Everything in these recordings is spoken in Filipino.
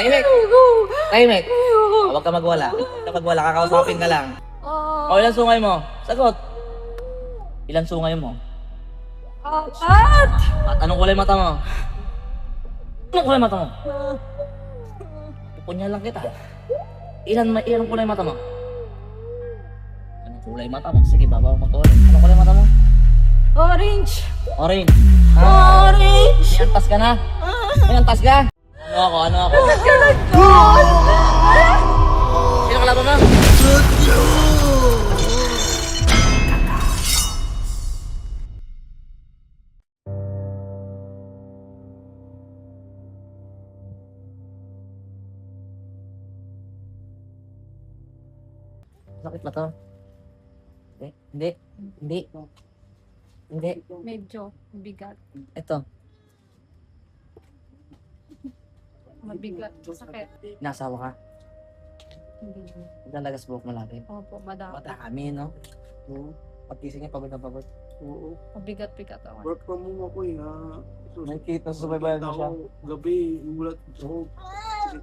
Tahimik! Tahimik! Huwag ka magwala. Huwag ka magwala. Kakausapin ka lang. O, ilan sungay mo? Sagot. Ilan sungay mo? 4. At anong kulay mata mo? Anong kulay mata mo? Pupunya lang kita. Ilan kulay mata mo? Anong kulay mata mo? Sige, babaw mo to ulit. Anong kulay mata mo? Orange. Orange. Orange. May antas ka na? May antas ka? Ano ako? Sino kalaban mo? Sakit ba to? Hindi. Medyo bigat. Ito, Mabigat. Sakit. nasawa ka. Hindi. Nagalagas buhok mo lagi. Opo, madami. Madami, no? Oo. Pag-gising niya, pagod na pagod. Oo. Mabigat-bigat ako. Work from home ako eh. Nakikita sa subaybayan mo siya. Gabi, ulat ako.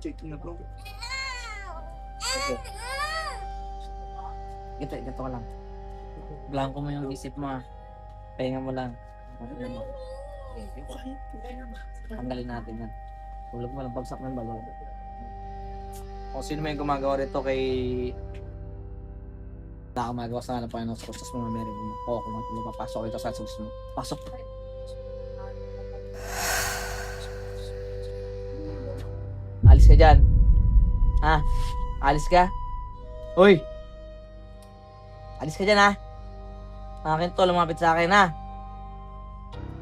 Check na to. Sige. Ganito ka lang. Blanco mo yung isip mo, ah. Pahinga mo lang. Tanggalin natin yan. Tulog mo lang, bagsak ng balon. O sino may gumagawa rito kay... Nakamagawa sa nga ng Panginoon sa kustos mo, Mary mo. O, kung mapapasok ito sa sus mo. Pasok. Alis ka dyan. Ha? Alis ka? Uy! Alis ka dyan, ha? Akin to, lumapit sa akin, ha?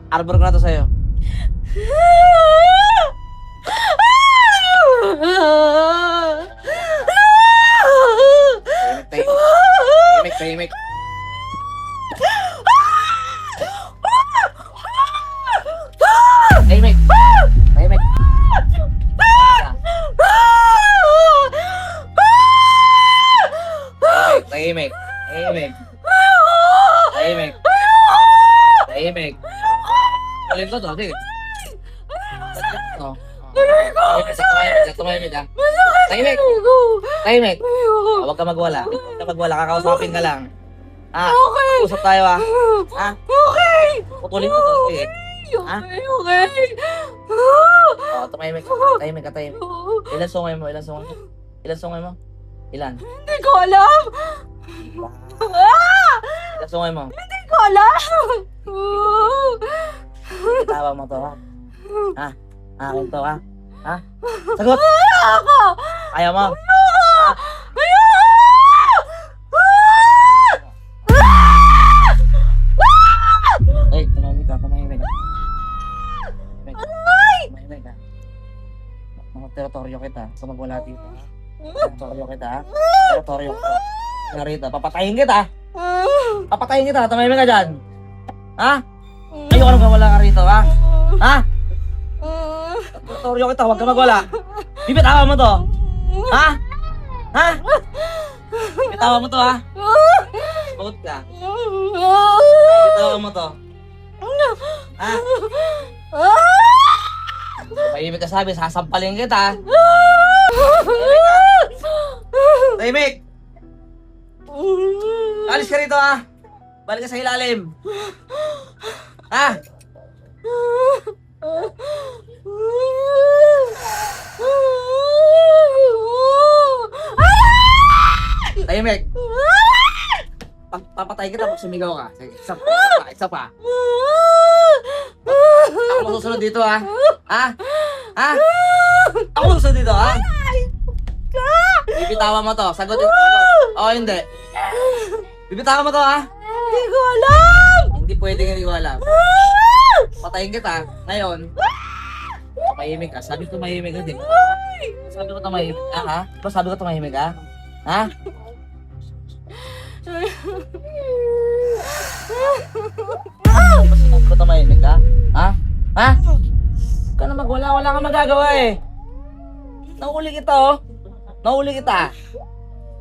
Arbor ko na to sa'yo. Tahimik. Ulit ko to, sige. Tumahimik ka. Tahimik. Huwag ka magwala. Huwag ka magwala. Kakausapin ka lang. Okay. Usap tayo, ha? Okay. Putulin mo to, sige. Okay. Tumahimik ka. Ilan sungay mo? Ilan Hindi ko alam. Ilan sungay mo? Hindi ko alam. Tawa mo to, ha? Akin to, ha? Sagot! Ako. Ayaw mo? Ay, tumahimik ka. Tumahimik ka. Mga teritoryo kita. Kung magwala dito, ha? Teritoryo kita, ha? Teritoryo kita. Narito, papatayin kita. Tumahimik ka dyan. Ha? Ayoko nang wala ka rito, ha? Ha? Teritoryo kita, huwag ka magwala. Bibitawan mo to. Ha? Bibitawan mo to, ha? Sugot ka. Bibitawan mo to. Ha? Mahimik ka sabi, sasampalin kita. Tahimik! Alis ka rito, ha? Balik ka sa ilalim. Ha? Tahimik! Papatayin kita pag sumigaw ka. Sige, isa pa. Ako masusunod dito, ha? Ako masusunod dito, ha? Bibitawan mo to. Sagutin. O, hindi. Bibitawan mo to, ha? Hindi ko alam. Hindi pwedeng hindi ko alam. Patayin kita. Ngayon. Tumahimik ka. Sabi ko tumahimik ka din. Sabi ko tumahimik ka, ha? Diba sabi ko tumahimik ka? Ha? Di ba sinabi ko tumahimik ka? Ha? Huwag ka na magwala. Wala kang magagawa, eh. Nahuli kita, oh. Nahuli kita.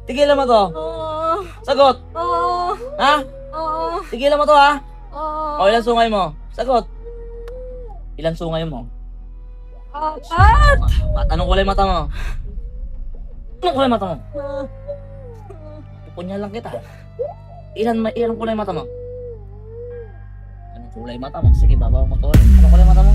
Tigilan mo to. Sagot. Ha? Tigilan mo to, ha? O, ilan sungay mo? Sagot. Ilan sungay mo? Apat! Anong kulay mata mo? Anong kulay mata mo? Ah, Pupunya lang kita. Ilan kulay mata mo? Anong kulay mata mo? Sige, babaw mo to. Anong kulay mata mo?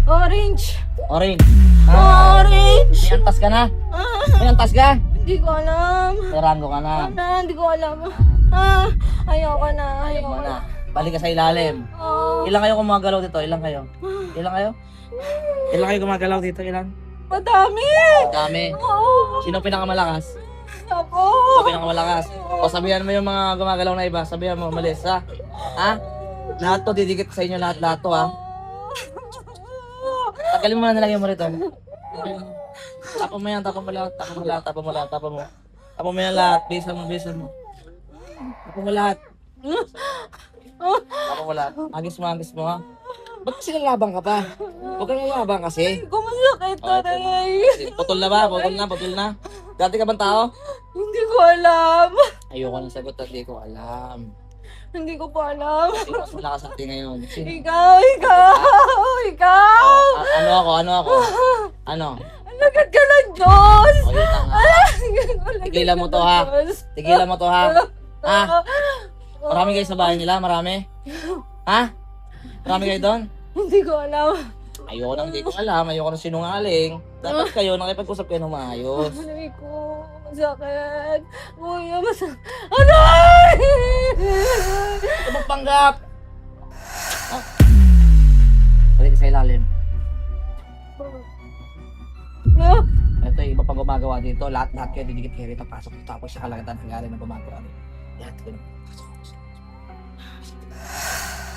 Orange! Orange. Ah, Orange! may antas ka na? Ah, May antas ka? hindi ko alam. Sarando ka na. Hindi ko alam. Ayoko na. Ayaw mo Ayoko na. na. Balik ka sa ilalim. Oh, Ilan kayo gumagalaw dito? Ilan kayo? Ilan kayo? Ilan kayo gumagalaw dito? Ilan? madami! Dami. Oo, Sino pinakamalakas? ako! Sino pinakamalakas? O sabihan mo yung mga gumagalaw na iba. Sabihan mo, malis ha? Ha? Lahat to, didikit sa inyo lahat to ha? Tagalin mo na nilagay mo rito. Tapon mo yan, tapon mo lahat, tapon mo lahat, tapon mo lahat, tapon mo. Tapon mo yan lahat, bisan mo, bisan mo. Tapon mo lahat. Tapon mo lahat. Agis mo ha. Ba't kasi lalabang ka pa? Huwag kang lalabang kasi. Kumasakit Oh, na Putol na ba? Putol na, putol na. Dati ka bang tao? Hindi ko alam. Ayoko ng sagot at di ko alam. Hindi ko pa alam. Sino mas malakas sa atin ngayon? Sino? Ikaw! Ano ako? Ano? Alagad ka ng Diyos! O yun na nga. Tigilan mo to, ha? Tigilan mo to ha. Ha? Marami kayo sa bahay nila? Marami? Ha? Marami kayo doon? Hindi ko alam. Ayoko nang di ko alam. Ayoko nang sinungaling. Dapat kayo nakipag-usap kayo ng maayos. Aray ko, masakit. Kuya, masakit. Aray! Ito magpanggap! Ah. Balik ka sa ilalim. Ah, Ito yung iba pang gumagawa dito. Lahat kayo didikit kayo rito. Pasok dito. Tapos sa kalagatan ng nangyari na gumagawa dito. Lahat kayo.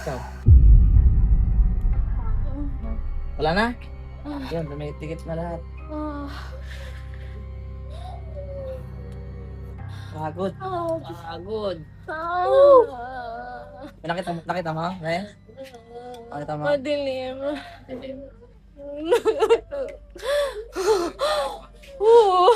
Ikaw. Wala na? Yan, may tikit na lahat. ah, Pagod. ah, Pagod. ah. Nakita mo? Ryan? Nakita mo? Madilim. Oh.